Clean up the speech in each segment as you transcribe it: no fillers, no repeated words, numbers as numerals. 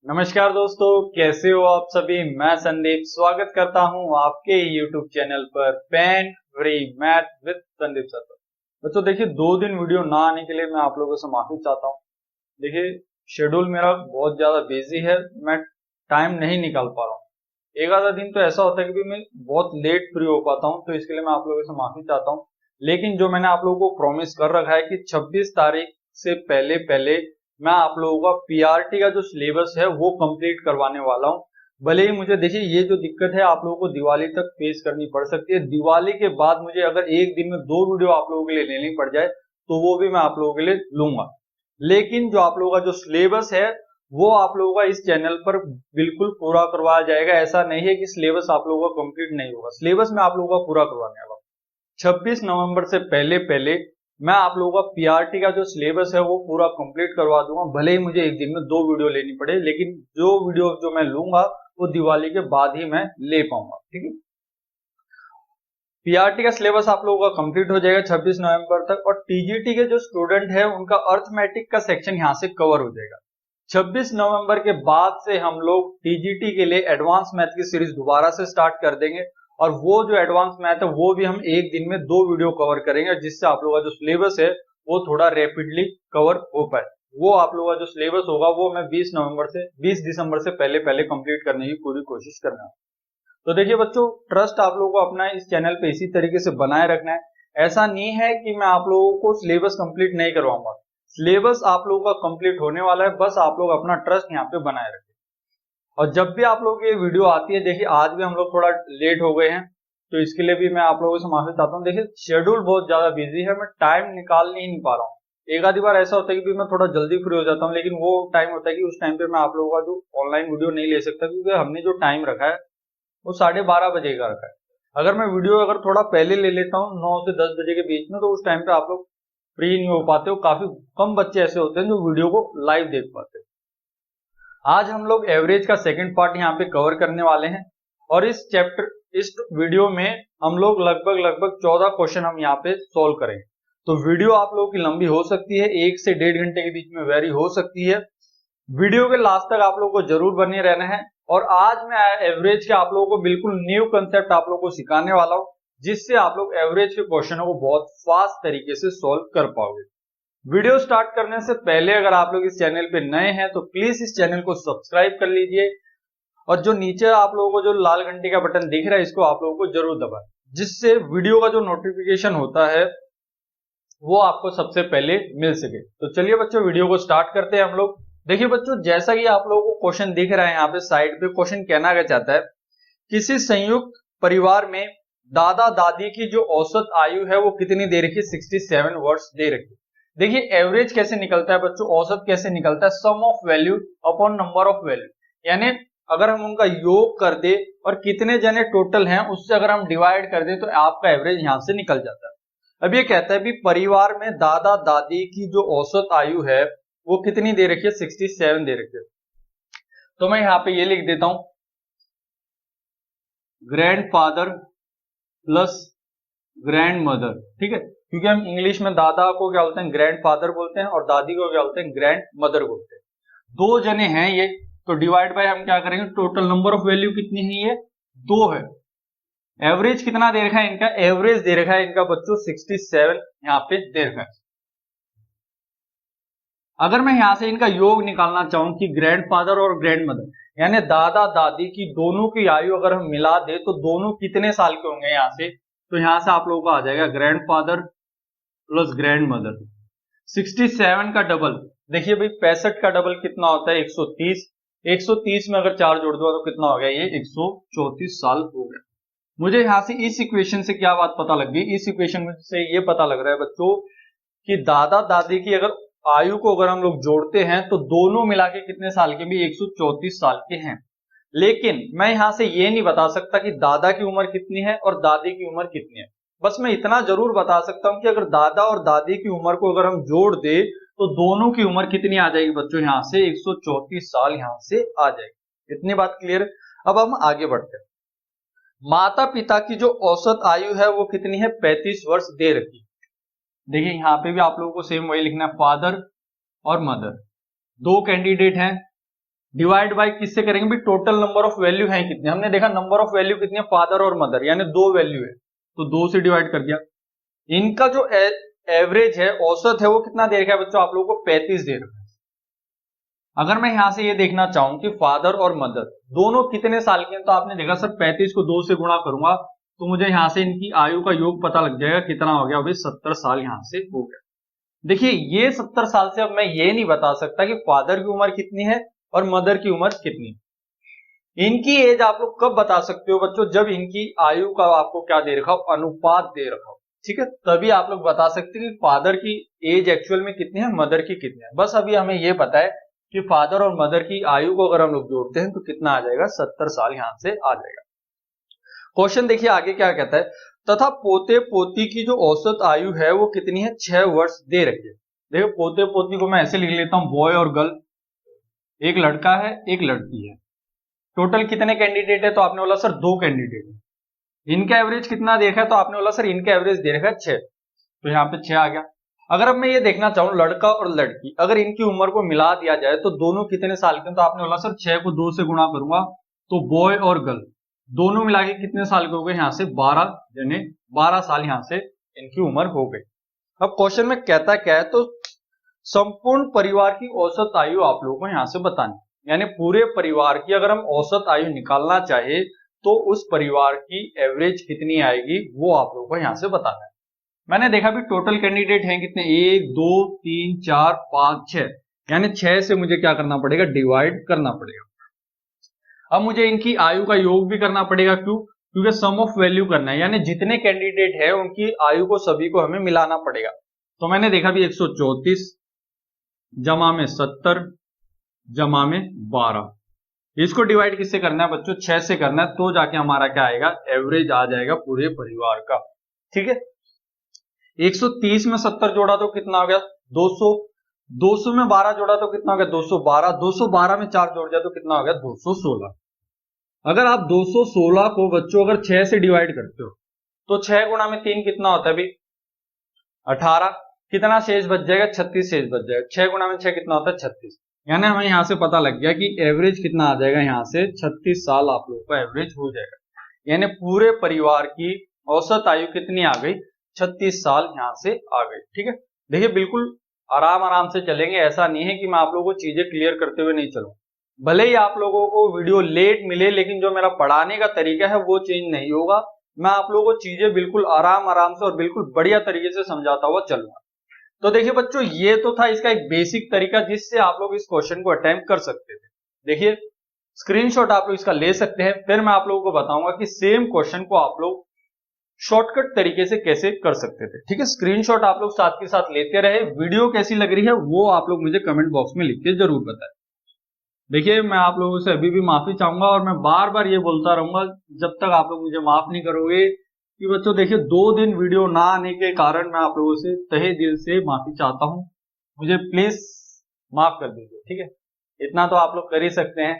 नमस्कार दोस्तों, कैसे हो आप सभी। मैं संदीप स्वागत करता हूं आपके YouTube चैनल पर pain free math with Sandeep sir. बच्चों देखिए, 2 दिन वीडियो ना आने के लिए मैं आप लोगों से माफी चाहता हूं। देखिए, शेड्यूल मेरा बहुत ज्यादा बिजी है, मैं टाइम नहीं निकाल पा रहा हूँ। एक आधा दिन तो ऐसा होता है कि मैं बहुत लेट फ्री हो पाता हूँ, तो इसके लिए मैं आप लोगों से माफी चाहता हूँ। लेकिन जो मैंने आप लोगों को प्रॉमिस कर रखा है कि 26 तारीख से पहले पहले मैं आप लोगों का पीआरटी का जो सिलेबस है वो कंप्लीट करवाने वाला हूं। भले ही मुझे देखिए ये जो दिक्कत है आप लोगों को दिवाली तक फेस करनी पड़ सकती है। दिवाली के बाद मुझे अगर एक दिन में 2 वीडियो आप लोगों के लिए लेनी पड़ जाए तो वो भी मैं आप लोगों के लिए लूंगा। लेकिन जो आप लोगों का जो सिलेबस है वो आप लोगों का इस चैनल पर बिल्कुल पूरा करवाया जाएगा। ऐसा नहीं है कि सिलेबस आप लोगों का कंप्लीट नहीं होगा, सिलेबस मैं आप लोगों का पूरा करवाने वाला हूँ। 26 नवंबर से पहले पहले मैं आप लोगों का पीआरटी का जो सिलेबस है वो पूरा कंप्लीट करवा दूंगा। भले ही मुझे एक दिन में 2 वीडियो लेनी पड़े, लेकिन जो वीडियो जो मैं लूंगा वो दिवाली के बाद ही मैं ले पाऊंगा। ठीक है, पीआरटी का सिलेबस आप लोगों का कंप्लीट हो जाएगा 26 नवंबर तक, और टीजीटी के जो स्टूडेंट है उनका अर्थमेटिक का सेक्शन यहाँ से कवर हो जाएगा। 26 नवंबर के बाद से हम लोग टीजीटी के लिए एडवांस मैथ की सीरीज दोबारा से स्टार्ट कर देंगे, और वो जो एडवांस मैथ है वो भी हम एक दिन में 2 वीडियो कवर करेंगे, जिससे आप लोगों का जो सिलेबस है वो थोड़ा रैपिडली कवर हो पाए। वो आप लोगों का जो सिलेबस होगा वो मैं 20 दिसंबर से पहले पहले कंप्लीट करने की पूरी कोशिश करना। तो देखिए बच्चों, ट्रस्ट आप लोगों को अपना इस चैनल पे इसी तरीके से बनाए रखना है। ऐसा नहीं है कि मैं आप लोगों को सिलेबस कंप्लीट नहीं करवाऊंगा, सिलेबस आप लोगों का कंप्लीट होने वाला है, बस आप लोग अपना ट्रस्ट यहाँ पे बनाए रखें। और जब भी आप लोगों की ये वीडियो आती है, देखिए आज भी हम लोग थोड़ा लेट हो गए हैं, तो इसके लिए भी मैं आप लोगों से माफी चाहता हूँ। देखिए शेड्यूल बहुत ज्यादा बिजी है, मैं टाइम निकाल नहीं पा रहा हूँ। एक आधी बार ऐसा होता है कि मैं थोड़ा जल्दी फ्री हो जाता हूँ, लेकिन वो टाइम होता है कि उस टाइम पे मैं आप लोगों का जो ऑनलाइन वीडियो नहीं ले सकता, क्योंकि हमने जो टाइम रखा है वो 12:30 बजे का रखा है। अगर मैं वीडियो अगर थोड़ा पहले ले लेता हूँ 9 से 10 बजे के बीच में, तो उस टाइम पे आप लोग फ्री नहीं हो पाते हो। काफी कम बच्चे ऐसे होते हैं जो वीडियो को लाइव देख पाते हैं। आज हम लोग एवरेज का सेकंड पार्ट यहाँ पे कवर करने वाले हैं, और इस वीडियो में हम लोग लगभग 14 क्वेश्चन हम यहाँ पे सोल्व करेंगे। तो वीडियो आप लोगों की लंबी हो सकती है, 1 से 1.5 घंटे के बीच में वेरी हो सकती है। वीडियो के लास्ट तक आप लोगों को जरूर बने रहना है। और आज मैं एवरेज के आप लोगों को बिल्कुल न्यू कंसेप्ट आप लोगों को सिखाने वाला हूं, जिससे आप लोग एवरेज के क्वेश्चनों को बहुत फास्ट तरीके से सॉल्व कर पाओगे। वीडियो स्टार्ट करने से पहले अगर आप लोग इस चैनल पे नए हैं तो प्लीज इस चैनल को सब्सक्राइब कर लीजिए, और जो नीचे आप लोगों को जो लाल घंटी का बटन दिख रहा है इसको आप लोगों को जरूर दबाएं, जिससे वीडियो का जो नोटिफिकेशन होता है वो आपको सबसे पहले मिल सके। तो चलिए बच्चों, वीडियो को स्टार्ट करते हैं हम लोग। देखिए बच्चों, जैसा कि आप लोगों को क्वेश्चन दिख रहा है यहाँ पे साइड पे, क्वेश्चन कहना क्या चाहता है, किसी संयुक्त परिवार में दादा दादी की जो औसत आयु है वो कितनी दे रखी है, 67 वर्ष दे रखी है। देखिए एवरेज कैसे निकलता है बच्चों, औसत कैसे निकलता है, sum of value upon number of value, यानी अगर हम उनका योग कर दे और कितने जने टोटल हैं उससे अगर हम डिवाइड कर दे तो आपका एवरेज यहां से निकल जाता है। अब ये कहता है भी परिवार में दादा दादी की जो औसत आयु है वो कितनी दे रखी है, 67 दे रखी है। तो मैं यहाँ पे ये लिख देता हूं, ग्रैंडफादर प्लस ग्रैंड मदर। ठीक है, क्योंकि हम इंग्लिश में दादा को क्या बोलते हैं, ग्रैंडफादर बोलते हैं, और दादी को क्या बोलते हैं, ग्रैंड मदर बोलते हैं। 2 जने हैं ये, तो डिवाइड बाय हम क्या करेंगे, टोटल नंबर ऑफ वैल्यू कितनी है, ये 2 है। एवरेज कितना दे रखा है इनका, एवरेज दे रखा है इनका बच्चों 67 यहाँ पे दे रखा है। अगर मैं यहां से इनका योग निकालना चाहूं कि ग्रैंडफादर और ग्रैंड मदर, यानी दादा दादी की दोनों की आयु अगर हम मिला दे तो दोनों कितने साल के होंगे यहाँ से, तो यहां से आप लोगों को आ जाएगा ग्रैंडफादर प्लस ग्रैंड मदर। 67 का डबल, देखिए भाई 65 का डबल कितना होता है, 130। 130 में अगर 4 जोड़ दो तो कितना हो गया, ये 134 साल हो गया। मुझे यहां से इस इक्वेशन से क्या बात पता लग गई, इस इक्वेशन से ये पता लग रहा है बच्चों कि दादा दादी की अगर आयु को अगर हम लोग जोड़ते हैं तो दोनों मिला के कितने साल के भी, 134 साल के हैं। लेकिन मैं यहां से ये नहीं बता सकता कि दादा की उम्र कितनी है और दादी की उम्र कितनी है। बस मैं इतना जरूर बता सकता हूं कि अगर दादा और दादी की उम्र को अगर हम जोड़ दे तो दोनों की उम्र कितनी आ जाएगी बच्चों, यहां से 134 साल यहां से आ जाएगी। इतनी बात क्लियर। अब हम आगे बढ़ते हैं। माता पिता की जो औसत आयु है वो कितनी है, 35 वर्ष दे रखी। देखिए यहाँ पे भी आप लोगों को सेम वही लिखना है, फादर और मदर, 2 कैंडिडेट हैं, डिवाइड बाय किससे करेंगे भी, टोटल नंबर ऑफ वैल्यू है कितने, हमने देखा नंबर ऑफ वैल्यू कितनी है, फादर और मदर, यानी 2 वैल्यू है तो 2 से डिवाइड कर दिया। इनका जो एवरेज है, औसत है, वो कितना दे रखा है बच्चों आप लोगों को, 35 दे रखा है। अगर मैं यहां से ये देखना चाहूं कि फादर और मदर दोनों कितने साल के हैं, तो आपने देखा सर 35 को 2 से गुणा करूंगा तो मुझे यहां से इनकी आयु का योग पता लग जाएगा, कितना हो गया भाई, 70 साल यहां से हो गया। देखिए ये 70 साल से अब मैं ये नहीं बता सकता कि फादर की उम्र कितनी है और मदर की उम्र कितनी है। इनकी एज आप लोग कब बता सकते हो बच्चों, जब इनकी आयु का आपको क्या दे रखा हो, अनुपात दे रखा हो, ठीक है, तभी आप लोग बता सकते हैं कि फादर की एज एक्चुअल में कितनी है, मदर की कितनी है। बस अभी हमें ये पता है कि फादर और मदर की आयु को अगर हम लोग जोड़ते हैं तो कितना आ जाएगा, 70 साल यहां से आ जाएगा। क्वेश्चन देखिए आगे क्या कहता है, तथा पोते पोती की जो औसत आयु है वो कितनी है, 6 वर्ष दे रखी है। देखो पोते पोती को मैं ऐसे लिख लेता हूं, बॉय और गर्ल, एक लड़का है एक लड़की है। टोटल कितने कैंडिडेट है, तो आपने बोला सर 2 कैंडिडेट है। इनका एवरेज कितना देखा है, तो आपने बोला सर इनका एवरेज दे रखा है 6, तो यहाँ पे 6 आ गया। अगर अब मैं ये देखना चाहूं लड़का और लड़की, अगर इनकी उम्र को मिला दिया जाए तो दोनों कितने साल के हैं, तो आपने बोला सर 6 को 2 से गुणा करूंगा तो बॉय और गर्ल दोनों मिला के कितने साल के हो गए, यहाँ से 12, यानी 12 साल यहाँ से इनकी उम्र हो गई। अब क्वेश्चन में कहता क्या है, तो संपूर्ण परिवार की औसत आयु आप लोगों को यहाँ से बतानी, यानी पूरे परिवार की अगर हम औसत आयु निकालना चाहे तो उस परिवार की एवरेज कितनी आएगी वो आप लोगों को यहाँ से बताना है। मैंने देखा भी टोटल कैंडिडेट हैं कितने, 1 2 3 4 5 6, यानी 6 से मुझे क्या करना पड़ेगा, डिवाइड करना पड़ेगा। अब मुझे इनकी आयु का योग भी करना पड़ेगा, क्यों, क्योंकि सम ऑफ वैल्यू करना है, यानी जितने कैंडिडेट है उनकी आयु को सभी को हमें मिलाना पड़ेगा। तो मैंने देखा भी 134 जमा में 70 जमा में 12, इसको डिवाइड किससे करना है बच्चों, 6 से करना है, तो जाके हमारा क्या आएगा, एवरेज आ जाएगा पूरे परिवार का। ठीक है, 130 में 70 जोड़ा तो कितना हो गया, 200, 200 में 12 जोड़ा तो कितना हो गया, 212, 212 में 4 जोड़ दिया तो कितना हो गया, 216। अगर आप 216 को बच्चों अगर 6 से डिवाइड करते हो तो 6 गुणा में 3 कितना होता है अभी, 18, कितना शेष बच जाएगा, 36 शेष बच जाएगा। 6 गुणा में 6 कितना होता है, 36, यानी हमें यहां से पता लग गया कि एवरेज कितना आ जाएगा, यहां से 36 साल आप लोगों का एवरेज हो जाएगा, यानी पूरे परिवार की औसत आयु कितनी आ गई, 36 साल यहां से आ गई। ठीक है, देखिए बिल्कुल आराम आराम से चलेंगे, ऐसा नहीं है कि मैं आप लोगों को चीजें क्लियर करते हुए नहीं चलूं। भले ही आप लोगों को वीडियो लेट मिले, लेकिन जो मेरा पढ़ाने का तरीका है वो चेंज नहीं होगा। मैं आप लोगों को चीजें बिल्कुल आराम आराम से और बिल्कुल बढ़िया तरीके से समझाता हुआ चलूंगा। तो देखिए बच्चों, ये तो था इसका एक बेसिक तरीका जिससे आप लोग इस क्वेश्चन को अटेम्प्ट कर सकते थे। देखिए स्क्रीनशॉट आप लोग इसका ले सकते हैं, फिर मैं आप लोगों को बताऊंगा कि सेम क्वेश्चन को आप लोग शॉर्टकट तरीके से कैसे कर सकते थे। ठीक है, स्क्रीनशॉट आप लोग साथ के साथ लेते रहे। वीडियो कैसी लग रही है वो आप लोग मुझे कमेंट बॉक्स में लिख के जरूर बताएं। देखिए मैं आप लोगों से अभी भी माफी चाहूंगा और मैं बार बार ये बोलता रहूंगा जब तक आप लोग मुझे माफ नहीं करोगे कि बच्चों देखिए 2 दिन वीडियो ना आने के कारण मैं आप लोगों से तहे दिल से माफी चाहता हूं, मुझे प्लीज माफ कर दीजिए। ठीक है, इतना तो आप लोग कर ही सकते हैं।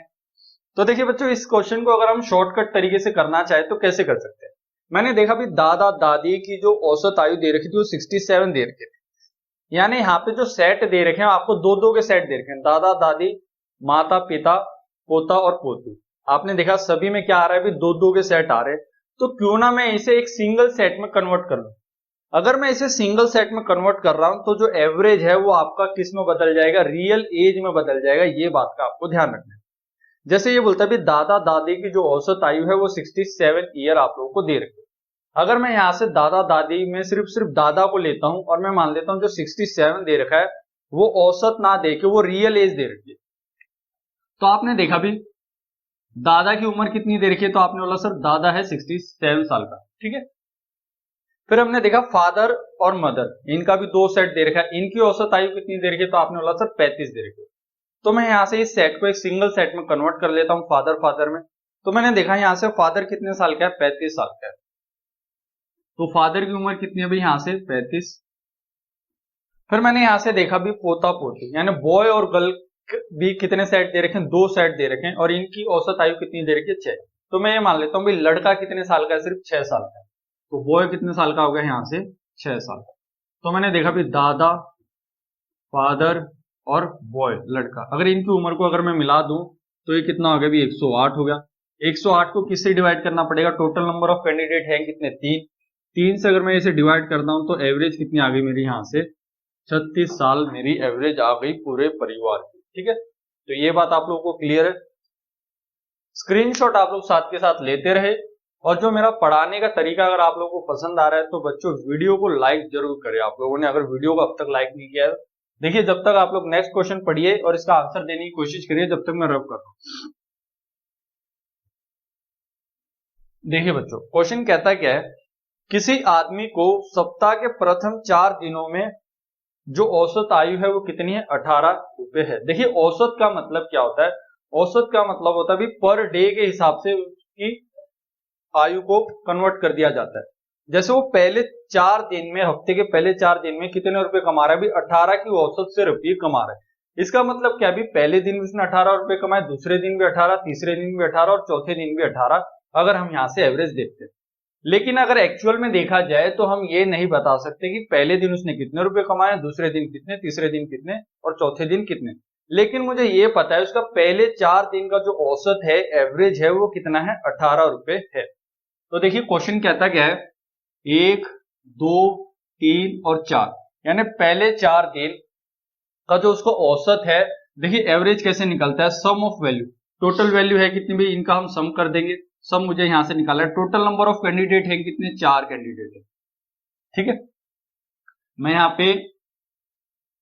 तो देखिए बच्चों, इस क्वेश्चन को अगर हम शॉर्टकट तरीके से करना चाहे तो कैसे कर सकते हैं। मैंने देखा भी दादा दादी की जो औसत आयु दे रखी थी वो 67 दे रखे थे, यानी यहाँ पे जो सेट दे रखे हैं आपको 2-2 के सेट दे रखे हैं, दादा दादी माता पिता पोता और पोती। आपने देखा सभी में क्या आ रहा है, 2-2 के सेट आ रहे हैं, तो क्यों ना मैं इसे एक सिंगल सेट में कन्वर्ट कर लूं। अगर मैं इसे सिंगल सेट में कन्वर्ट कर रहा हूं तो जो एवरेज है वो आपका किस में बदल जाएगा, रियल एज में बदल जाएगा। ये बात का आपको ध्यान रखना है। जैसे ये बोलता है दादा दादी की जो औसत आयु है वो 67 ईयर आप लोगों को दे रखी है। अगर मैं यहां से दादा दादी में सिर्फ दादा को लेता हूं और मैं मान लेता हूं जो 67 दे रखा है वो औसत ना दे के वो रियल एज दे रखी है, तो आपने देखा भी दादा की उम्र कितनी दे रखी है, तो आपने बोला सर दादा है 67 साल का। ठीक है, फिर हमने देखा फादर और मदर, इनका भी 2 सेट दे रखा है, इनकी औसत आयु कितनी दे रखी है, तो आपने बोला सर 35 दे रखी है। तो मैं यहां से इस सेट को एक सिंगल सेट में कन्वर्ट कर लेता हूं फादर में। तो मैंने देखा यहां से फादर कितने साल का है, 35 साल का है, तो फादर की उम्र कितनी है भाई, यहां से 35। फिर मैंने यहां से देखा भी पोता पोती, यानी बॉय और गर्ल भी कितने सेट दे रखे हैं, 2 सेट दे रखे हैं, और इनकी औसत आयु कितनी दे रखी है, 6। तो मैं ये मान लेता हूँ भाई लड़का कितने साल का है, सिर्फ 6 साल का है, तो बॉय कितने साल का हो गया, यहां से 6 साल का। तो मैंने देखा भी दादा फादर और बॉय लड़का, अगर इनकी उम्र को अगर मैं मिला दूं तो ये कितना हो गया भी 108 हो गया। 108 को किससे डिवाइड करना पड़ेगा, टोटल नंबर ऑफ कैंडिडेट हैं कितने 3 से अगर मैं इसे डिवाइड करता हूं तो एवरेज कितनी आ गई मेरी यहाँ से 36 साल मेरी एवरेज आ गई पूरे परिवार की। ठीक है, तो ये बात आप लोगों को क्लियर है। स्क्रीनशॉट आप लोग साथ के साथ लेते रहे और जो मेरा पढ़ाने का तरीका अगर आप लोगों को पसंद आ रहा है तो बच्चों वीडियो को लाइक जरूर करें। आप लोगों ने अगर वीडियो को अब तक लाइक नहीं किया है, देखिए जब तक आप लोग नेक्स्ट क्वेश्चन पढ़िए और इसका आंसर देने की कोशिश करिए जब तक मैं रब कर रहा हूं। देखिए बच्चों, क्वेश्चन कहता क्या है, किसी आदमी को सप्ताह के प्रथम 4 दिनों में जो औसत आयु है वो कितनी है, 18 रुपए है। देखिए औसत का मतलब क्या होता है, औसत का मतलब होता है पर डे के हिसाब से उसकी आयु को कन्वर्ट कर दिया जाता है। जैसे वो पहले 4 दिन में, हफ्ते के पहले 4 दिन में कितने रुपए कमा रहा है, अभी 18 की औसत से रुपये कमा रहा है। इसका मतलब क्या, अभी पहले दिन उसने 18 रुपए कमाए, दूसरे दिन भी 18, तीसरे दिन भी 18 और चौथे दिन भी 18, अगर हम यहाँ से एवरेज देखते हैं। लेकिन अगर एक्चुअल में देखा जाए तो हम ये नहीं बता सकते कि पहले दिन उसने कितने रुपए कमाए, दूसरे दिन कितने, तीसरे दिन कितने और चौथे दिन कितने। लेकिन मुझे ये पता है उसका पहले 4 दिन का जो औसत है, एवरेज है, वो कितना है, 18 रुपए है। तो देखिए क्वेश्चन कहता क्या है, 1, 2, 3 और 4, यानी पहले 4 दिन का जो उसका औसत है। देखिए एवरेज कैसे निकलता है, sum of value, total value है कितनी भी, इनका हम सम कर देंगे। सम मुझे यहां से निकाला है, टोटल नंबर ऑफ कैंडिडेट है कितने, 4 कैंडिडेट है। ठीक है, मैं यहाँ पे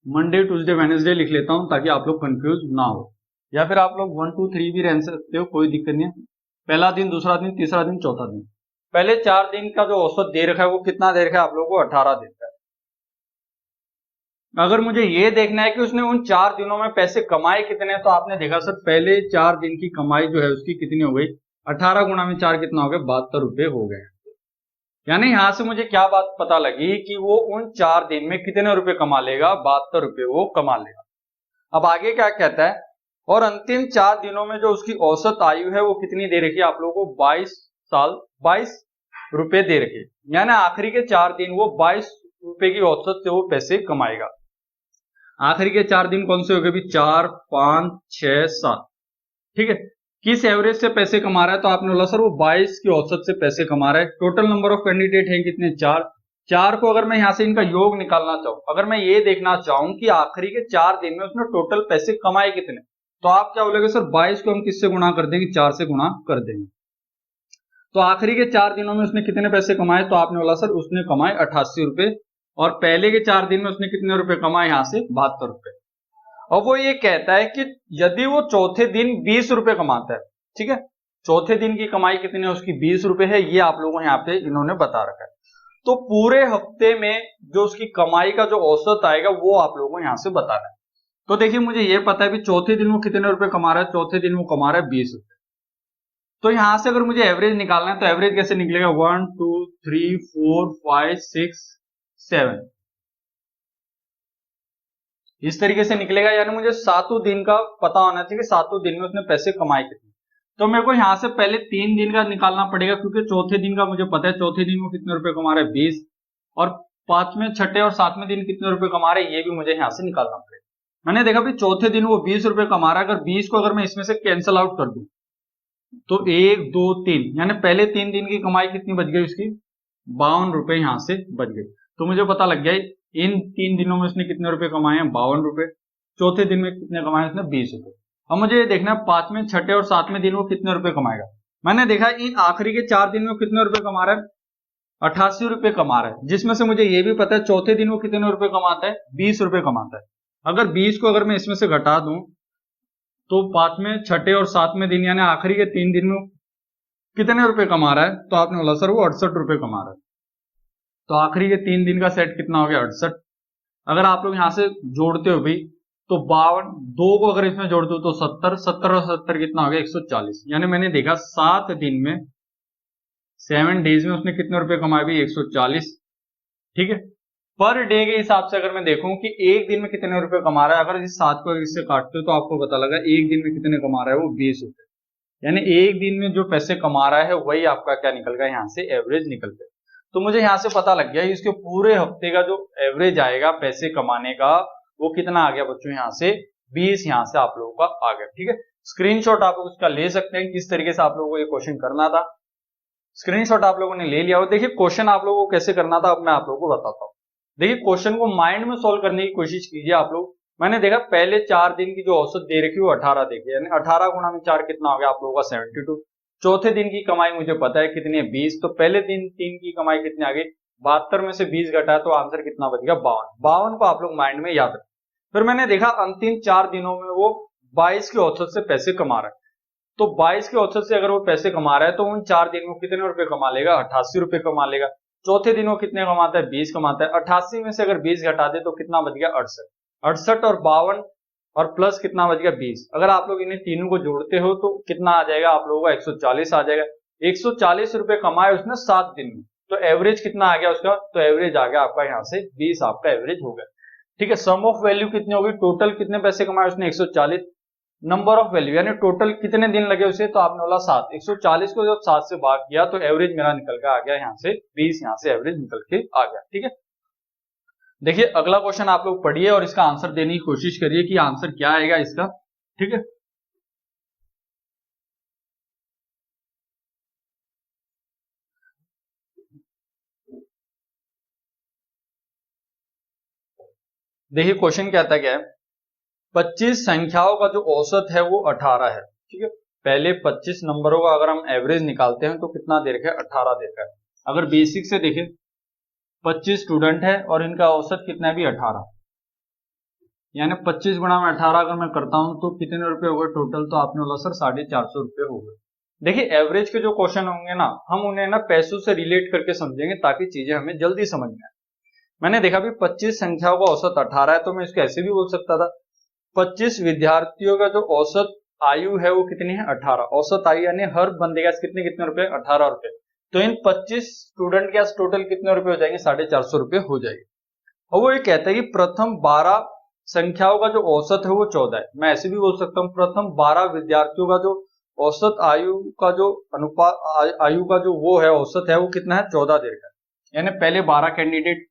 मंडे, ट्यूसडे, वेडनेसडे लिख लेता हूं ताकि आप लोग कंफ्यूज ना हो, या फिर आप लोग 1, 2, 3 भी रह सकते हो, कोई दिक्कत नहीं है। पहला दिन, दूसरा दिन, तीसरा दिन, चौथा दिन, पहले 4 दिन का जो औसत दे रखा है वो कितना दे रखा है आप लोगों को, 18 देता है। अगर मुझे ये देखना है कि उसने उन 4 दिनों में पैसे कमाए कितने, तो आपने देखा सर पहले 4 दिन की कमाई जो है उसकी कितनी हो गई, 18 गुणा में 4 कितना हो गया, 72 रुपए हो गए। यानी यहां से मुझे क्या बात पता लगी कि वो उन 4 दिन में कितने रुपए कमा लेगा, 72 रुपए वो कमा लेगा। अब आगे क्या कहता है, और अंतिम 4 दिनों में जो उसकी औसत आयु है वो कितनी दे रखी है आप लोगों को, 22 साल 22 रुपए दे रखे। यानी आखिरी के 4 दिन वो 22 रुपए की औसत से वो पैसे कमाएगा। आखिरी के 4 दिन कौन से हो गए भी, 4, 5, 6, 7। ठीक है, किस एवरेज से पैसे कमा रहा है, तो आपने बोला सर वो 22 की औसत से पैसे कमा रहा है। टोटल नंबर ऑफ कैंडिडेट है कितने, 4 को अगर मैं यहां से इनका योग निकालना चाहूं, अगर मैं ये देखना चाहूं कि आखिरी के 4 दिन में उसने टोटल पैसे कमाए कितने, तो आप क्या बोलोगे सर 22 को हम किससे गुणा कर देंगे, 4 से गुणा कर देंगे। तो आखिरी के 4 दिनों में उसने कितने पैसे कमाए, तो आपने बोला सर उसने कमाए 88 रुपए, और पहले के 4 दिन में उसने कितने रुपए कमाए, यहां से 72 रुपए। और वो ये कहता है कि यदि वो चौथे दिन 20 रुपए कमाता है, ठीक है, चौथे दिन की कमाई कितनी है उसकी, 20 रुपए है, ये आप लोगों को यहाँ पे इन्होंने बता रखा है। तो पूरे हफ्ते में जो उसकी कमाई का जो औसत आएगा वो आप लोगों को यहाँ से बताना है। तो देखिए मुझे ये पता है कि चौथे दिन वो कितने रुपए कमा रहा है, चौथे दिन वो कमा रहा है 20 रुपए। तो यहां से अगर मुझे एवरेज निकालना है तो एवरेज कैसे निकलेगा, 1, 2, 3, 4, 5, 6, 7, इस तरीके से निकलेगा। यानी मुझे 7 दिन का पता होना चाहिए कि 7 दिन में उसने पैसे कमाए कितने। तो मेरे को यहां से पहले 3 दिन का निकालना पड़ेगा, क्योंकि चौथे दिन का मुझे पता है चौथे दिन में कितने रुपए कमा रहे हैं, 20, और 5वें, 6ठे और 7वें दिन कितने रुपए कमा रहे हैं, ये भी मुझे यहां से निकालना पड़ेगा। मैंने देखा भी चौथे दिन वो 20 रुपए कमा रहा है, अगर 20 को अगर मैं इसमें से कैंसिल आउट कर दूं तो 1, 2, 3, यानी पहले 3 दिन की कमाई कितनी बच गई उसकी, 52 रुपए यहां से बच गई। तो मुझे पता लग गया इन 3 दिनों में उसने कितने रुपए कमाए हैं, 52 रुपए। चौथे दिन में कितने कमाए उसने, 20 रुपए। अब मुझे ये देखना है 5वें, 6ठे और 7वें दिन वो कितने रुपए कमाएगा। मैंने देखा इन आखिरी के 4 दिन में कितने रुपए कमा रहा है, 88 रुपए कमा रहा है, जिसमें से मुझे ये भी पता है चौथे दिन वो कितने रुपए कमाता है, 20 रुपए कमाता है। अगर 20 को अगर मैं इसमें से घटा दूं तो 5वें, 6ठे और 7वें दिन यानी आखिरी के 3 दिन में कितने रुपए कमा रहा है, तो आपने बोला सर वो 68 रुपए कमा रहा है। तो आखिरी के 3 दिन का सेट कितना हो गया, 68। अगर आप लोग यहां से जोड़ते हो भी तो 52, 2 को अगर इसमें जोड़ दो तो 70, 70 और 70 कितना हो गया, 140। यानी मैंने देखा 7 दिन में, 7 डेज में उसने कितने रुपए कमाए भी, 140। ठीक है, पर डे के हिसाब से अगर मैं देखूं कि एक दिन में कितने रुपए कमा रहा है, अगर इस 7 को इससे काटते हो तो आपको पता लगा एक दिन में कितने कमा रहा है वो, 20 रुपए। यानी एक दिन में जो पैसे कमा रहा है वही आपका क्या निकल गया, यहाँ से एवरेज निकल गया। तो मुझे यहाँ से पता लग गया इसके पूरे हफ्ते का जो एवरेज आएगा पैसे कमाने का वो कितना आ गया बच्चों, यहाँ से 20 यहाँ से आप लोगों का आ गया। ठीक है, स्क्रीनशॉट आप लोग उसका ले सकते हैं, किस तरीके से आप लोगों को ये क्वेश्चन करना था। स्क्रीनशॉट आप लोगों ने ले लिया हो। देखिए क्वेश्चन आप लोगों को कैसे करना था अब मैं आप लोगों को बताता हूँ। देखिए क्वेश्चन को माइंड में सोल्व करने की कोशिश कीजिए आप लोग। मैंने देखा पहले 4 दिन की जो औसत दे रखी है वो 18 देखिए, यानी 18 गुणा में 4 कितना हो गया आप लोगों का 72। चौथे दिन की कमाई मुझे पता है कितनी है 20, तो पहले दिन 3 की कमाई कितनी आ गई 72 में से 20 घटाया तो आंसर कितना बच गया 52। 52 को आप लोग माइंड में याद रखें। फिर मैंने देखा अंतिम 4 दिनों में वो 22 के औसत से पैसे कमा रहा है, तो 22 के औसत से अगर वो पैसे कमा रहा है तो उन 4 दिन में कितने रुपए कमा लेगा 88 रुपए कमा लेगा। चौथे दिन वो कितने कमाता है 20 कमाता है। 88 में से अगर 20 घटा दे तो कितना बच गया 68। 68 और 52 और प्लस कितना बच गया 20। अगर आप लोग इन्हें तीनों को जोड़ते हो तो कितना आ जाएगा आप लोगों का 140 आ जाएगा। 140 रुपए कमाए उसने 7 दिन में, तो एवरेज कितना आ गया उसका, तो एवरेज आ गया आपका यहाँ से 20 आपका एवरेज हो गया। ठीक है, सम ऑफ वैल्यू कितनी होगी, टोटल कितने पैसे कमाए उसने 140, नंबर ऑफ वैल्यू यानी टोटल कितने दिन लगे उसे, तो आपने बोला 7। 140 को जब 7 से भाग किया तो एवरेज मेरा निकल के आ गया यहाँ से 20, यहाँ से एवरेज निकल के आ गया। ठीक है, देखिए अगला क्वेश्चन आप लोग पढ़िए और इसका आंसर देने की कोशिश करिए कि आंसर क्या आएगा इसका। ठीक है, देखिए क्वेश्चन कहता है क्या है, 25 संख्याओं का जो औसत है वो 18 है। ठीक है, पहले 25 नंबरों का अगर हम एवरेज निकालते हैं तो कितना दे रखा है 18 दे रखा है। अगर बेसिक से देखें 25 स्टूडेंट है और इनका औसत कितना है भी 18, यानी 25 गुणा में 18 अगर मैं करता हूं तो कितने रुपए हो गए टोटल, तो आपने बोला सर 450 रुपए हो गए। देखिए एवरेज के जो क्वेश्चन होंगे ना हम उन्हें ना पैसों से रिलेट करके समझेंगे ताकि चीजें हमें जल्दी समझ में आए। मैंने देखा भी 25 संख्याओं का औसत 18 है, तो मैं इसको ऐसे भी बोल सकता था 25 विद्यार्थियों का जो औसत आयु है वो कितनी है 18। औसत आयु यानी हर बंदे का कितने कितने रुपए 18 रुपए, तो इन 25 स्टूडेंट के टोटल कितने रुपए हो जाएंगे 450 रुपए हो जाएंगे। और वो ये कहता है कि प्रथम 12 संख्याओं का जो औसत है वो 14 है। मैं ऐसे भी बोल सकता हूँ प्रथम 12 विद्यार्थियों का जो औसत आयु का जो अनुपात आयु का जो वो है औसत है वो कितना है 14 दे रखा है। यानी पहले 12 कैंडिडेट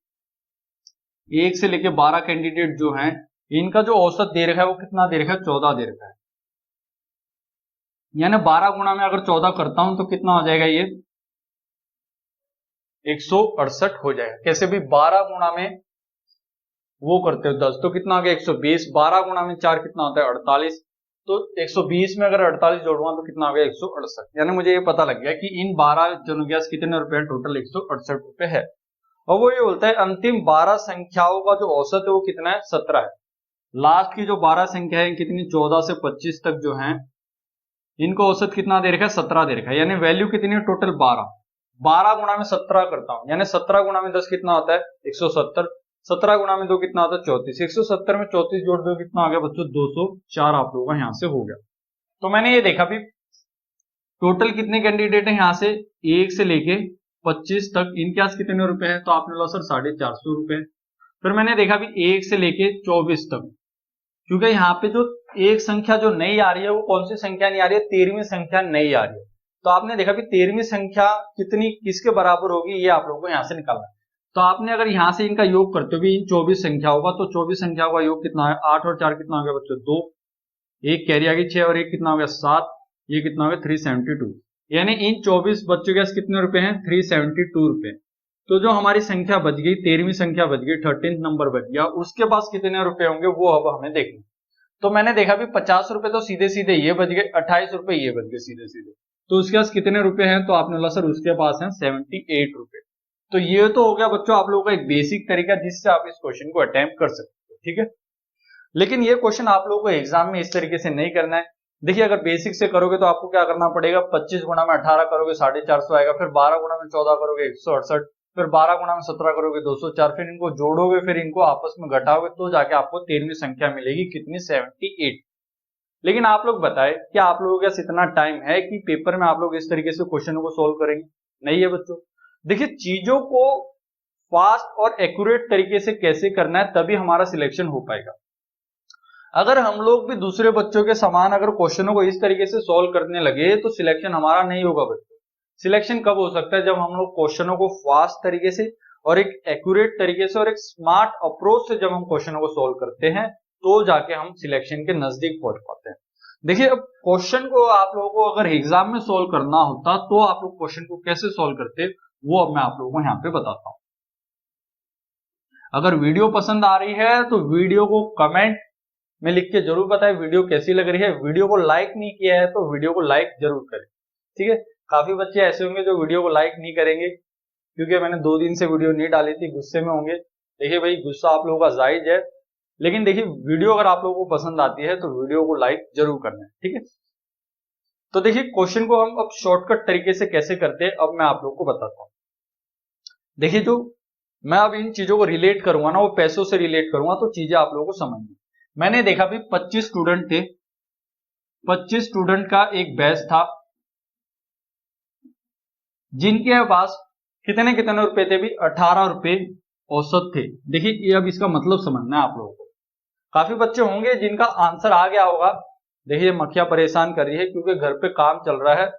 1 से लेके 12 कैंडिडेट जो हैं इनका जो औसत दे रखा है वो कितना दे रखा है 14 दे रखा है। यानी 12 गुणा में अगर 14 करता हूं तो कितना हो जाएगा ये 168 हो जाएगा। कैसे भी 12 गुणा में वो करते हो 10 तो कितना आ गया 120, 12 गुणा में 4 कितना होता है 48, तो 120 में अगर 48 जोड़ूंगा तो कितना हो गया 168। यानी मुझे ये पता लग गया कि इन 12 जनों के पास कितने रुपए हैं टोटल 168 रुपए है। और वो ये बोलता है अंतिम 12 संख्याओं का जो औसत है वो कितना है 17 है। लास्ट की जो 12 संख्या है कितनी 14 से 25 तक जो है इनको औसत कितना दे रखा है 17 दे रखा है। यानी वैल्यू कितनी है टोटल 12। 12 गुणा में 17 करता हूं यानी 17 गुणा में 10 कितना होता है 170, 17 गुणा में 2 कितना होता है 34, 170 में 34 जोड़ दो कितना आ गया बच्चों 204 आप लोगों का यहाँ से हो गया। तो मैंने ये देखा भी टोटल कितने कैंडिडेट है यहाँ से 1 से लेके 25 तक इनके पास कितने रुपए हैं, तो आपने बोला सर 450 रुपए। फिर मैंने देखा भी 1 से लेके 24 तक, क्योंकि यहाँ पे जो एक संख्या जो नई आ रही है वो कौन सी संख्या नहीं आ रही है 13वीं संख्या नई आ रही है। तो आपने देखा भी 13वीं संख्या कितनी किसके बराबर होगी ये आप लोगों को यहाँ से निकालना है। तो आपने अगर यहाँ से इनका योग करते हो भी इन 24 संख्याओं का, तो 24 संख्याओं का योग कितना है 8 और 4 कितना हो गया बच्चों 2, एक कैरी आ गई 6 और एक कितना हो गया 7, ये कितना हो गया 372। यानी इन 24 बच्चों के पास कितने रुपए हैं 372 रुपए। तो जो हमारी संख्या बच गई 13वीं संख्या बच गई 13th नंबर बच गया, उसके पास कितने रुपए होंगे वो अब हमें देखना। तो मैंने देखा भी 50 रुपए तो सीधे सीधे ये बच गए, 28 रुपए ये बच गए सीधे सीधे, तो उसके पास कितने रुपए हैं, तो आपने बोला सर उसके पास है 78 रुपए। तो ये तो हो गया बच्चों आप लोगों का एक बेसिक तरीका जिससे आप इस क्वेश्चन को अटेम्प्ट कर सकते हो। ठीक है, लेकिन ये क्वेश्चन आप लोगों को एग्जाम में इस तरीके से नहीं करना है। देखिए अगर बेसिक से करोगे तो आपको क्या करना पड़ेगा 25 गुणा में 18 करोगे 450 आएगा, फिर 12 गुणा में 14 करोगे 168, फिर 12 गुणा में 17 करोगे 204, फिर इनको जोड़ोगे फिर इनको आपस में घटाओगे तो जाके आपको 13वीं संख्या मिलेगी कितनी 78। लेकिन आप लोग बताएं कि आप लोगों के पास इतना टाइम है कि पेपर में आप लोग इस तरीके से क्वेश्चन को सोल्व करेंगे? नहीं है बच्चों। देखिए चीजों को फास्ट और एक्यूरेट तरीके से कैसे करना है तभी हमारा सिलेक्शन हो पाएगा। अगर हम लोग भी दूसरे बच्चों के समान अगर क्वेश्चनों को इस तरीके से सोल्व करने लगे तो सिलेक्शन हमारा नहीं होगा बच्चों। सिलेक्शन कब हो सकता है जब हम लोग क्वेश्चनों को फास्ट तरीके से और एक एक्यूरेट तरीके से और एक स्मार्ट अप्रोच से जब हम क्वेश्चनों को सोल्व करते हैं तो जाके हम सिलेक्शन के नजदीक पहुंच पाते हैं। देखिए अब क्वेश्चन को आप लोगों को अगर एग्जाम में सोल्व करना होता तो आप लोग क्वेश्चन को कैसे सोल्व करते, वो अब मैं आप लोगों को यहाँ पे बताता हूँ। अगर वीडियो पसंद आ रही है तो वीडियो को कमेंट में लिख के जरूर बताएं वीडियो कैसी लग रही है। वीडियो को लाइक नहीं किया है तो वीडियो को लाइक जरूर करें, ठीक है। काफी बच्चे ऐसे होंगे जो वीडियो को लाइक नहीं करेंगे क्योंकि मैंने 2 दिन से वीडियो नहीं डाली थी, गुस्से में होंगे। देखिए भाई, गुस्सा आप लोगों का जायज है, लेकिन देखिए वीडियो अगर आप लोगों को पसंद आती है तो वीडियो को लाइक जरूर करना है, ठीक है। तो देखिए क्वेश्चन को हम अब शॉर्टकट तरीके से कैसे करते हैं अब मैं आप लोगों को बताता हूँ। देखिए जो मैं अब इन चीजों को रिलेट करूंगा ना, वो पैसों से रिलेट करूंगा तो चीजें आप लोगों को समझ में। मैंने देखा भी 25 स्टूडेंट थे, 25 स्टूडेंट का एक बैच था जिनके पास कितने कितने रुपए थे भी 18 रुपए औसत थे। देखिए ये अब इसका मतलब समझना है आप लोगों को। काफी बच्चे होंगे जिनका आंसर आ गया होगा। देखिए मक्खियां परेशान कर रही है क्योंकि घर पे काम चल रहा है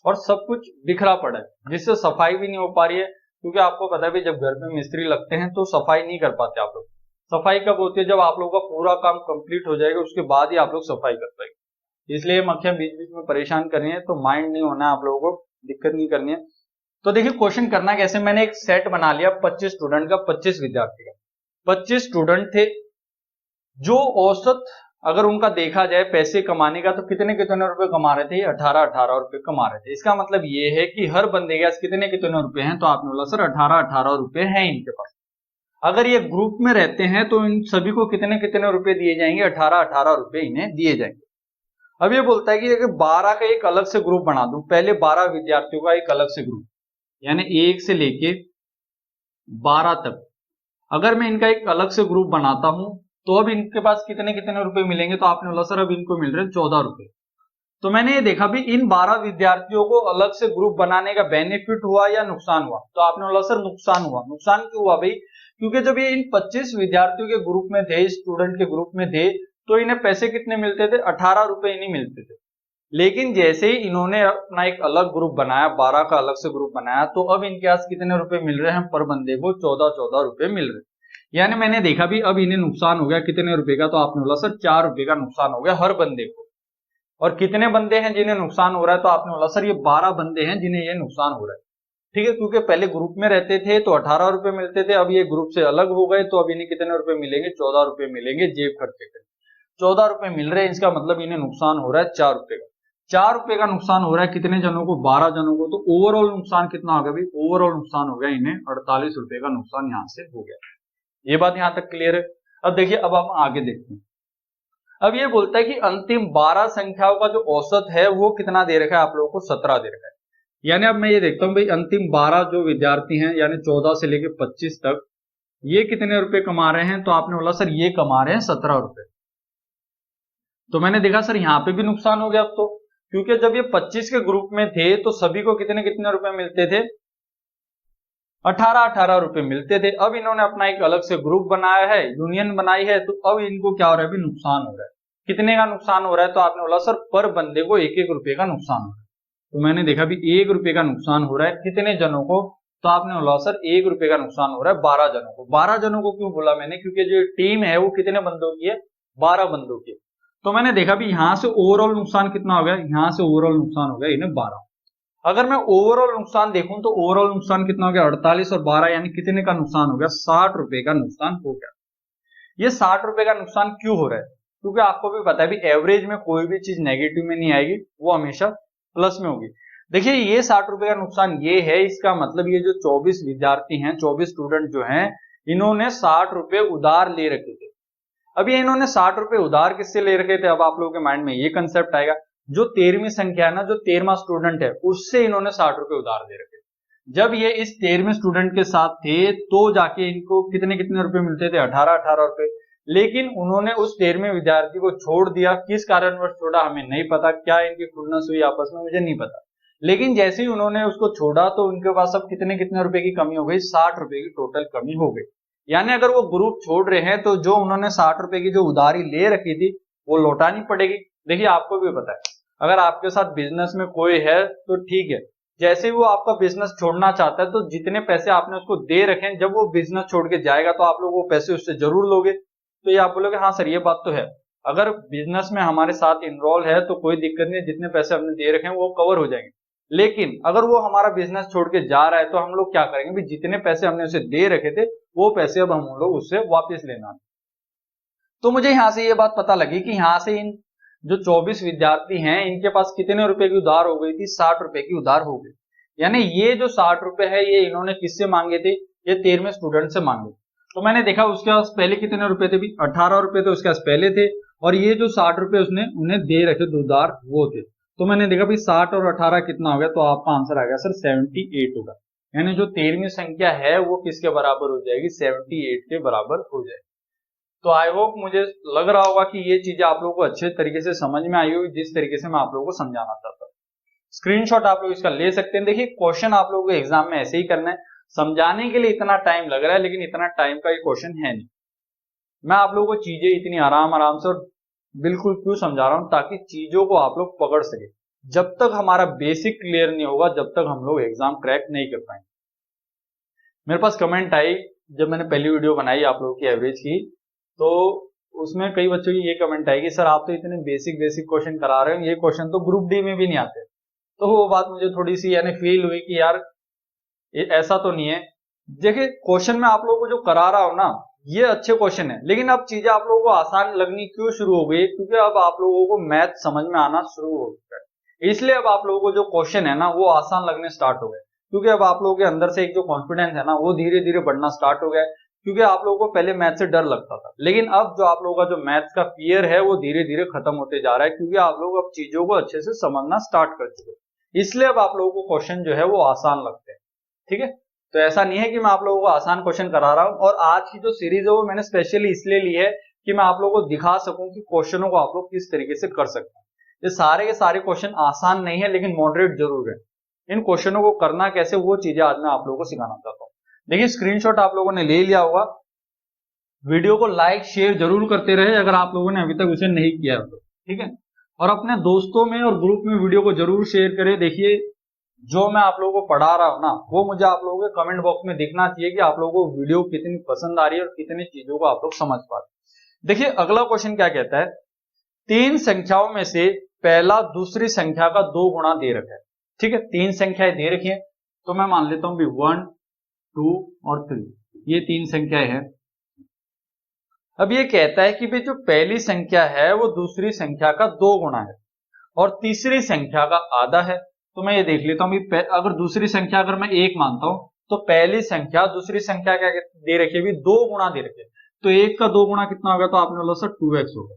और सब कुछ बिखरा पड़ा है, जिससे सफाई भी नहीं हो पा रही है। क्योंकि आपको पता है भी जब घर पे मिस्त्री लगते हैं तो सफाई नहीं कर पाते आप लोग। सफाई कब होती है, जब आप लोगों का पूरा काम कंप्लीट हो जाएगा उसके बाद ही आप लोग सफाई कर पाएंगे। इसलिए मक्खियां बीच बीच में परेशान कर रही है, तो माइंड नहीं होना है आप लोगों को, दिक्कत नहीं करनी है। तो देखिए क्वेश्चन करना कैसे, मैंने एक सेट बना लिया 25 स्टूडेंट का, 25 विद्यार्थी का। 25 स्टूडेंट थे जो औसत अगर उनका देखा जाए पैसे कमाने का तो कितने कितने रुपए कमा रहे थे, 18 रुपए कमा रहे थे। इसका मतलब ये है कि हर बंदे के पास कितने कितने रुपए हैं, तो आपने बोला सर 18 रुपए हैं इनके पास। अगर ये ग्रुप में रहते हैं तो इन सभी को कितने कितने रुपए दिए जाएंगे, 18 रुपए इन्हें दिए जाएंगे। अब ये बोलता है कि अगर 12 का एक अलग से ग्रुप बना दूं, पहले 12 विद्यार्थियों का एक अलग से ग्रुप, यानी 1 से लेके 12 तक अगर मैं इनका एक अलग से ग्रुप बनाता हूं तो अब इनके पास कितने कितने रुपए मिलेंगे, तो आपने बोला सर अब इनको मिल रहे हैं 14 रुपए। तो मैंने ये देखा भी इन 12 विद्यार्थियों को अलग से ग्रुप बनाने का बेनिफिट हुआ या नुकसान हुआ, तो आपने बोला सर नुकसान हुआ। नुकसान क्यों हुआ भाई, क्योंकि जब ये इन 25 विद्यार्थियों के ग्रुप में थे, स्टूडेंट के ग्रुप में थे, तो इन्हें पैसे कितने मिलते थे, 18 रुपए इन्हें मिलते थे। लेकिन जैसे ही इन्होंने अपना एक अलग ग्रुप बनाया, 12 का अलग से ग्रुप बनाया, तो अब इनके पास कितने रुपए मिल रहे हैं पर बंदे को, 14 रुपए मिल रहे हैं। यानी मैंने देखा भी अब इन्हें नुकसान हो गया कितने रुपए का, तो आपने बोला सर 4 रुपए का नुकसान हो गया हर बंदे को। और कितने बंदे हैं जिन्हें नुकसान हो रहा है, तो आपने बोला सर ये 12 बंदे हैं जिन्हें ये नुकसान हो रहा है, ठीक है। क्योंकि पहले ग्रुप में रहते थे तो 18 रुपए मिलते थे, अब ये ग्रुप से अलग हो गए तो अब इन्हें कितने रुपए मिलेंगे, 14 रुपए मिलेंगे जेब खर्चे के। 14 रुपए मिल रहे हैं, इसका मतलब इन्हें नुकसान हो रहा है 4 रुपए का। 4 रुपए का नुकसान हो रहा है कितने जनों को, 12 जनों को। तो ओवरऑल नुकसान कितना हो गया भाई, ओवरऑल नुकसान हो गया इन्हें 48 रुपए का नुकसान यहाँ से हो गया। ये बात यहाँ तक क्लियर है। अब देखिए अब हम आगे देखते हैं। अब ये बोलता है कि अंतिम 12 संख्याओं का जो औसत है वो कितना दे रखा है आप लोगों को, 17 दे रखा है। यानी अब मैं ये देखता हूँ भाई अंतिम 12 जो विद्यार्थी हैं, यानी 14 से लेके 25 तक, ये कितने रुपए कमा रहे हैं, तो आपने बोला सर ये कमा रहे हैं 17 रुपए। तो मैंने देखा सर यहाँ पे भी नुकसान हो गया अब तो, क्योंकि जब ये 25 के ग्रुप में थे तो सभी को कितने कितने रुपए मिलते थे, 18 रुपए मिलते थे। अब इन्होंने अपना एक अलग से ग्रुप बनाया है, यूनियन बनाई है, तो अब इनको क्या हो रहा है भी, नुकसान हो रहा है। कितने का नुकसान हो रहा है, तो आपने बोला सर पर बंदे को 1-1 रुपए का नुकसान हो रहा है। तो मैंने देखा भी 1 रुपए का नुकसान हो रहा है कितने जनों को, तो आपने बोला सर 1 रुपए का नुकसान हो रहा है 12 जनों को। 12 जनों को क्यों बोला मैंने, क्योंकि जो टीम है वो कितने बंदों की है, 12 बंदों की। तो मैंने देखा भी यहाँ से ओवरऑल नुकसान कितना हो गया, यहाँ से ओवरऑल नुकसान हो गया इन्हें 12। अगर मैं ओवरऑल नुकसान देखूं तो ओवरऑल नुकसान कितना हो गया, 48 और 12 यानी कितने का नुकसान हो गया, 60 रुपए का नुकसान हो गया। ये 60 रुपए का नुकसान क्यों हो रहा है, क्योंकि आपको भी पता है भी एवरेज में कोई भी चीज नेगेटिव में नहीं आएगी, वो हमेशा प्लस में होगी। देखिए ये 60 रुपए का नुकसान ये है, इसका मतलब ये जो 24 विद्यार्थी हैं, 24 स्टूडेंट जो हैं, इन्होंने 60 रुपए उधार ले रखे थे। अब ये इन्होंने 60 रुपए उधार किससे ले रखे थे, अब आप लोगों के माइंड में ये कंसेप्ट आएगा, जो 13वीं संख्या है ना, जो 13वां स्टूडेंट है, उससे इन्होंने 60 रुपए उधार दे रखे। जब ये इस 13वें स्टूडेंट के साथ थे तो जाके इनको कितने कितने रुपए मिलते थे, 18 रुपए। लेकिन उन्होंने उस 13वें विद्यार्थी को छोड़ दिया, किस कारणवश छोड़ा हमें नहीं पता, क्या इनकी खुन्नस हुई आपस में मुझे नहीं पता। लेकिन जैसे ही उन्होंने उसको छोड़ा तो उनके पास अब कितने कितने रुपए की कमी हो गई, 60 रुपए की टोटल कमी हो गई। यानी अगर वो ग्रुप छोड़ रहे हैं तो जो उन्होंने 60 रुपए की जो उधारी ले रखी थी वो लौटानी पड़ेगी। देखिए आपको भी पता है, अगर आपके साथ बिजनेस में कोई है तो ठीक है, जैसे ही वो आपका बिजनेस छोड़ना चाहता है तो जितने पैसे आपने उसको दे रखे, जब वो बिजनेस छोड़ के जाएगा तो आप लोग वो पैसे उससे जरूर लोगे। तो ये आप बोलोगे हाँ सर ये बात तो है। अगर बिजनेस में हमारे साथ इन्वॉल्व है तो कोई दिक्कत नहीं, जितने पैसे हमने दे रखे हैं वो कवर हो जाएंगे। लेकिन अगर वो हमारा बिजनेस छोड़ के जा रहा है तो हम लोग क्या करेंगे, भी जितने पैसे हमने उसे दे रखे थे वो पैसे अब हम लोग उससे वापस लेना। तो मुझे यहाँ से ये बात पता लगी कि यहाँ से इन जो 24 विद्यार्थी हैं इनके पास कितने रुपए की उधार हो गई थी, 60 रुपए की उधार हो गई। यानी ये जो 60 रुपए है ये इन्होंने किससे मांगे थे, ये 13वें स्टूडेंट से मांगे। तो मैंने देखा उसके पास पहले कितने रुपए थे, भी 18 रुपए तो उसके पास पहले थे, और ये जो 60 रुपए उसने उन्हें दे रखे थे उधार वो थे। तो मैंने देखा भी 60 और 18 कितना हो गया, तो आपका आंसर आ गया सर 78 होगा। यानी जो 13वीं संख्या है वो किसके बराबर हो जाएगी, 78 के बराबर हो जाएगी। तो आई होप मुझे लग रहा होगा कि ये चीजें आप लोगों को अच्छे तरीके से समझ में आई होगी, जिस तरीके से मैं आप लोगों को समझाना चाहता हूँ। स्क्रीनशॉट आप लोग इसका ले सकते हैं। देखिए क्वेश्चन आप लोगों को एग्जाम में ऐसे ही करना है, समझाने के लिए इतना टाइम लग रहा है लेकिन इतना टाइम का ये क्वेश्चन है नहीं। मैं आप लोगों को चीजें इतनी आराम से और बिल्कुल क्यों समझा रहा हूँ, ताकि चीजों को आप लोग पकड़ सके। जब तक हमारा बेसिक क्लियर नहीं होगा जब तक हम लोग एग्जाम क्रैक नहीं कर पाएंगे। मेरे पास कमेंट आई जब मैंने पहली वीडियो बनाई आप लोगों की एवरेज की, तो उसमें कई बच्चों की ये कमेंट आई कि सर आप तो इतने बेसिक क्वेश्चन करा रहे हो, ये क्वेश्चन तो ग्रुप डी में भी नहीं आते। तो वो बात मुझे थोड़ी सी यानी फील हुई कि यार ये ऐसा तो नहीं है। देखिए क्वेश्चन में आप लोगों को जो करा रहा हो ना ये अच्छे क्वेश्चन है, लेकिन अब चीजें आप लोगों को आसान लगनी क्यों शुरू हो गई, क्योंकि अब आप लोगों को मैथ समझ में आना शुरू हो चुका है। इसलिए अब आप लोगों को जो क्वेश्चन है ना वो आसान लगने स्टार्ट हो गए, क्योंकि अब आप लोगों के अंदर से एक जो कॉन्फिडेंस है ना वो धीरे धीरे बढ़ना स्टार्ट हो गया है। क्योंकि आप लोगों को पहले मैथ से डर लगता था, लेकिन अब जो आप लोगों का जो मैथ का फियर है वो धीरे धीरे खत्म होते जा रहा है, क्योंकि आप लोग अब चीजों को अच्छे से समझना स्टार्ट कर चुके हैं। इसलिए अब आप लोगों को क्वेश्चन जो है वो आसान लगते हैं। ठीक है, तो ऐसा नहीं है कि मैं आप लोगों को आसान क्वेश्चन करा रहा हूं, और आज की जो सीरीज है वो मैंने स्पेशली इसलिए ली है कि मैं आप लोगों को दिखा सकूं कि क्वेश्चनों को आप लोग किस तरीके से कर सकते हैं। ये सारे के सारे क्वेश्चन आसान नहीं है लेकिन मॉडरेट जरूर है। इन क्वेश्चनों को करना कैसे वो चीजें आज मैं आप लोगों को सिखाना चाहता हूँ। देखिए स्क्रीनशॉट आप लोगों ने ले लिया होगा, वीडियो को लाइक शेयर जरूर करते रहे अगर आप लोगों ने अभी तक उसे नहीं किया तो। ठीक है, और अपने दोस्तों में और ग्रुप में वीडियो को जरूर शेयर करें। देखिए जो मैं आप लोगों को पढ़ा रहा हूं ना वो मुझे आप लोगों के कमेंट बॉक्स में दिखना चाहिए कि आप लोगों को वीडियो कितनी पसंद आ रही है और कितनी चीजों को आप लोग समझ पा रहे। देखिए अगला क्वेश्चन क्या कहता है, 3 संख्याओं में से पहला दूसरी संख्या का 2 गुणा दे रखा है। ठीक है, 3 संख्याएं दे रखी है, तो मैं मान लेता हूं भी 1 2 और 3, ये 3 संख्याएं हैं। अब ये कहता है कि भाई जो पहली संख्या है वो दूसरी संख्या का 2 गुणा है और तीसरी संख्या का आधा है। तो मैं ये देख लेता हूं, अगर दूसरी संख्या अगर मैं 1 मानता हूं तो पहली संख्या दूसरी संख्या क्या दे रखी है, 2 गुणा दे रखे। तो 1 का 2 गुणा कितना होगा, तो आपने बोला सर 2x होगा।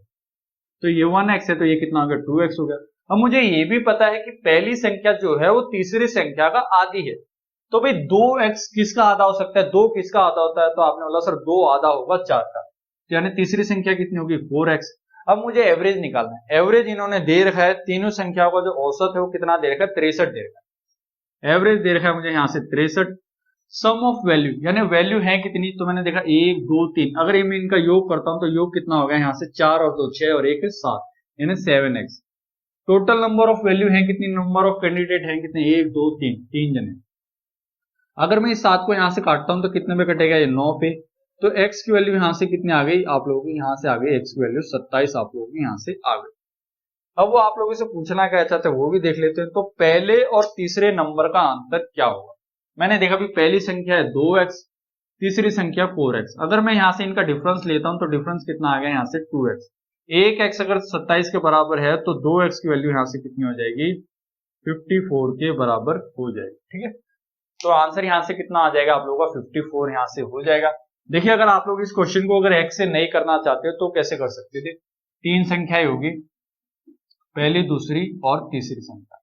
तो ये 1x है तो ये कितना हो गया, 2x हो गया। अब मुझे ये भी पता है कि पहली संख्या जो है वो तीसरी संख्या का आधी है। तो भाई 2x किसका आधा हो सकता है, 2 किसका आधा होता है, तो आपने बोला सर 2 आधा होगा 4 का। यानी तीसरी संख्या कितनी होगी, 4x। अब मुझे एवरेज निकालना है। एवरेज इन्होंने दे रखा है, तीनों संख्याओं का जो औसत है वो कितना दे रखा है, 63 दे रखा है। एवरेज दे रखा है मुझे यहाँ से 63। सम ऑफ वैल्यू यानी वैल्यू है कितनी, तो मैंने देखा 1 2 3, अगर मैं इनका योग करता हूं तो योग कितना हो गया यहाँ से 4 और 2 6 और 1 7, यानी 7x। Total number of value है कितनी, नंबर ऑफ कैंडिडेट है कितने, 1 2 3, 3 जने। अगर मैं इस 7 को यहाँ से काटता हूं तो कितने पे कटेगा, ये 9 पे। तो x की वैल्यू यहाँ से कितनी आ गई, आप लोगों की यहाँ से आ गई x की वैल्यू 27 आप लोगों की यहाँ से आ गई। अब वो आप लोगों से पूछना क्या चाहते हैं वो भी देख लेते हैं। तो पहले और तीसरे नंबर का अंतर क्या होगा। मैंने देखा भी पहली संख्या है 2x, तीसरी संख्या 4x। अगर मैं यहाँ से इनका डिफरेंस लेता हूं तो डिफरेंस कितना आ गया यहाँ से 2x। 1x अगर 27 के बराबर है तो 2x की वैल्यू यहाँ से कितनी हो जाएगी, 54 के बराबर हो जाएगी। ठीक है, तो आंसर यहाँ से कितना आ जाएगा आप लोगों का, 54 यहाँ से हो जाएगा। देखिए अगर आप लोग इस क्वेश्चन को अगर x से नहीं करना चाहते तो कैसे कर सकते थे, 3 संख्याएं होगी, पहली दूसरी और तीसरी संख्या।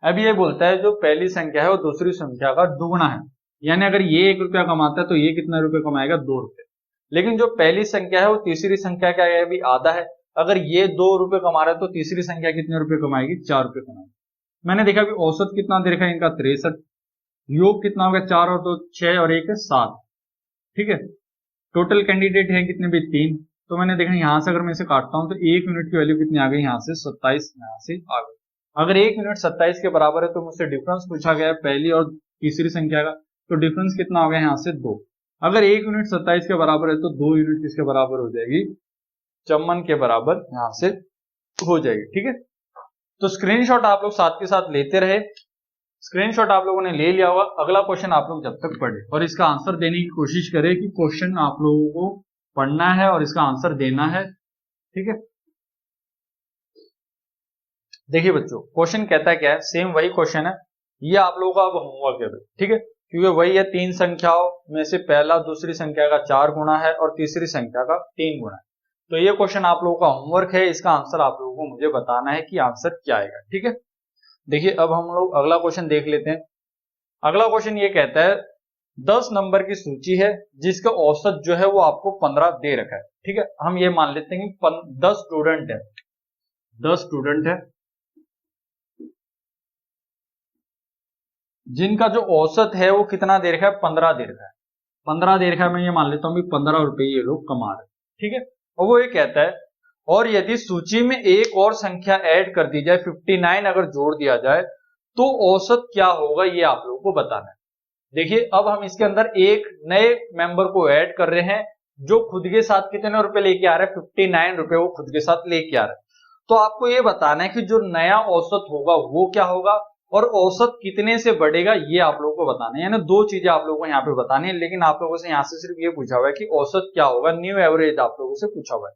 अब ये बोलता है जो पहली संख्या है वो दूसरी संख्या का दुगुना है, यानी अगर ये 1 रुपया कमाता है तो ये कितना रुपए कमाएगा, 2 रुपए। लेकिन जो पहली संख्या है वो तीसरी संख्या क्या है, अभी आधा है। अगर ये 2 रुपए कमा रहा है तो तीसरी संख्या कितने रुपए कमाएगी, 4 रुपए कमाएगी। मैंने देखा अभी औसत कितना दे रखा है इनका 63, योग कितना होगा 4 और 2 6 और 1 7। ठीक है, टोटल कैंडिडेट है कितने भी 3। तो मैंने देखा यहाँ से अगर मैं इसे काटता हूं तो 1 यूनिट की वैल्यू कितनी आ गई, यहाँ से 27 यहाँ से आ गई। अगर 1 यूनिट 27 के बराबर है तो मुझसे डिफरेंस पूछा गया है पहली और तीसरी संख्या का, तो डिफरेंस कितना हो गया यहाँ से 2। अगर 1 यूनिट 27 के बराबर है तो 2 यूनिट किसके बराबर हो जाएगी, 54 के बराबर यहां से हो जाएगी। ठीक है, तो स्क्रीनशॉट आप लोग साथ के साथ लेते रहे। स्क्रीनशॉट आप लोगों ने ले लिया होगा। अगला क्वेश्चन आप लोग जब तक पढ़े और इसका आंसर देने की कोशिश करें कि क्वेश्चन आप लोगों को पढ़ना है और इसका आंसर देना है। ठीक है, देखिए बच्चों, क्वेश्चन कहता है क्या है, सेम वही क्वेश्चन है, ये आप लोगों का अब होमवर्क है। ठीक है, क्योंकि वही है, 3 संख्याओं में से पहला दूसरी संख्या का 4 गुना है और तीसरी संख्या का 3 गुना है। तो ये क्वेश्चन आप लोगों का होमवर्क है, इसका आंसर आप लोगों को मुझे बताना है कि आंसर क्या आएगा। ठीक है, देखिए अब हम लोग अगला क्वेश्चन देख लेते हैं। अगला क्वेश्चन ये कहता है 10 नंबर की सूची है जिसका औसत जो है वो आपको 15 दे रखा है। ठीक है, हम ये मान लेते हैं कि 10 स्टूडेंट है, 10 स्टूडेंट है जिनका जो औसत है वो कितना दे रखा है, 15 दे रखा है। 15 दे रखा है, मैं ये मान लेता हूँ 15 रुपए ये लोग कमा रहे हैं। ठीक है, और वो ये कहता है और यदि सूची में एक और संख्या ऐड कर दी जाए, 59 अगर जोड़ दिया जाए तो औसत क्या होगा, ये आप लोगों को बताना है। देखिए अब हम इसके अंदर एक नए मेंबर को ऐड कर रहे हैं जो खुद के साथ कितने रुपए लेके आ रहा है, 59 रुपए वो खुद के साथ लेके आ रहा है। तो आपको ये बताना है कि जो नया औसत होगा वो क्या होगा और औसत कितने से बढ़ेगा, ये आप लोगों को बताना है। यानी 2 चीजें आप लोगों को यहाँ पे बतानी है, लेकिन आप लोगों से यहाँ से सिर्फ ये पूछा हुआ है कि औसत क्या होगा, न्यू एवरेज आप लोगों से पूछा हुआ है।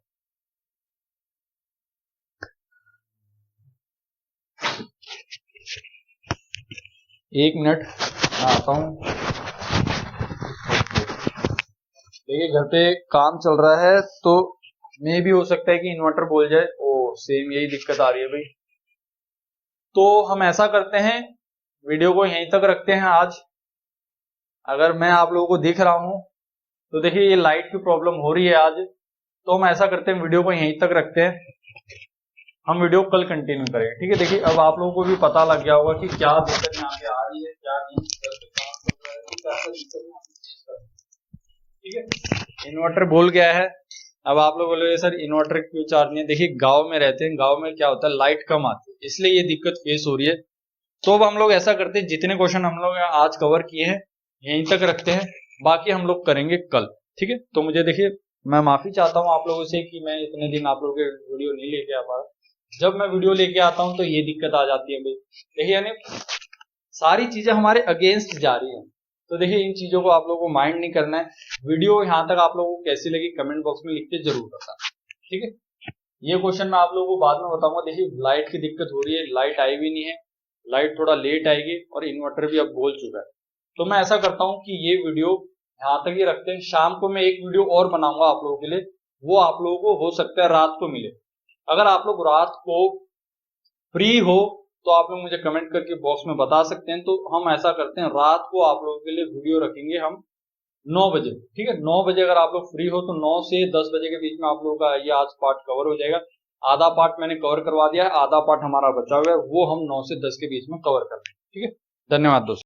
एक मिनट मैं आता हूं। देखिए घर पे काम चल रहा है तो मे भी हो सकता है कि इन्वर्टर बोल जाए। ओ सेम यही दिक्कत आ रही है भाई। तो हम ऐसा करते हैं, वीडियो को यहीं तक रखते हैं आज। अगर मैं आप लोगों को दिख रहा हूं तो देखिए ये लाइट की प्रॉब्लम हो रही है आज, तो हम ऐसा करते हैं वीडियो को यहीं तक रखते हैं, हम वीडियो कल कंटिन्यू करेंगे। ठीक है, देखिए अब आप लोगों को भी पता लग गया होगा कि क्या दिक्कत यहाँ पे आ रही है, क्या नहीं। ठीक है, इन्वर्टर बोल गया है। अब आप लोग बोलोगे सर इन्वर्टर क्यों चार्ज नहीं है। देखिए गांव में रहते हैं, गांव में क्या होता है लाइट कम आती है, इसलिए ये दिक्कत फेस हो रही है। तो अब हम लोग ऐसा करते हैं, जितने क्वेश्चन हम लोग आज कवर किए हैं यहीं तक रखते हैं, बाकी हम लोग करेंगे कल। ठीक है, तो मुझे देखिए मैं माफी चाहता हूँ आप लोगों से कि मैं इतने दिन आप लोगों के वीडियो नहीं लेके आ पा रहा। जब मैं वीडियो लेके आता हूँ तो ये दिक्कत आ जाती है भाई। देखिए यानी सारी चीजें हमारे अगेंस्ट जा रही है। तो देखिए इन चीजों को आप लोगों को माइंड नहीं करना है। वीडियो यहाँ तक आप लोगों को कैसी लगी कमेंट बॉक्स में लिख के जरूर बताना। ठीक है, ये क्वेश्चन मैं आप लोगों को बाद में बताऊंगा। देखिए लाइट की दिक्कत हो रही है, लाइट आई भी नहीं है, लाइट थोड़ा लेट आएगी और इन्वर्टर भी अब बोल चुका है। तो मैं ऐसा करता हूँ कि ये वीडियो यहाँ तक ही रखते हैं। शाम को मैं एक वीडियो और बनाऊंगा आप लोगों के लिए, वो आप लोगों को हो सकता है रात को मिले। अगर आप लोग रात को फ्री हो तो आप लोग मुझे कमेंट करके बॉक्स में बता सकते हैं। तो हम ऐसा करते हैं, रात को आप लोगों के लिए वीडियो रखेंगे हम 9 बजे। ठीक है, 9 बजे अगर आप लोग फ्री हो तो 9 से 10 बजे के बीच में आप लोगों का ये आज पार्ट कवर हो जाएगा। आधा पार्ट मैंने कवर करवा दिया है, आधा पार्ट हमारा बचा हुआ है, वो हम 9 से 10 के बीच में कवर कर लेंगे। ठीक है, धन्यवाद दोस्तों।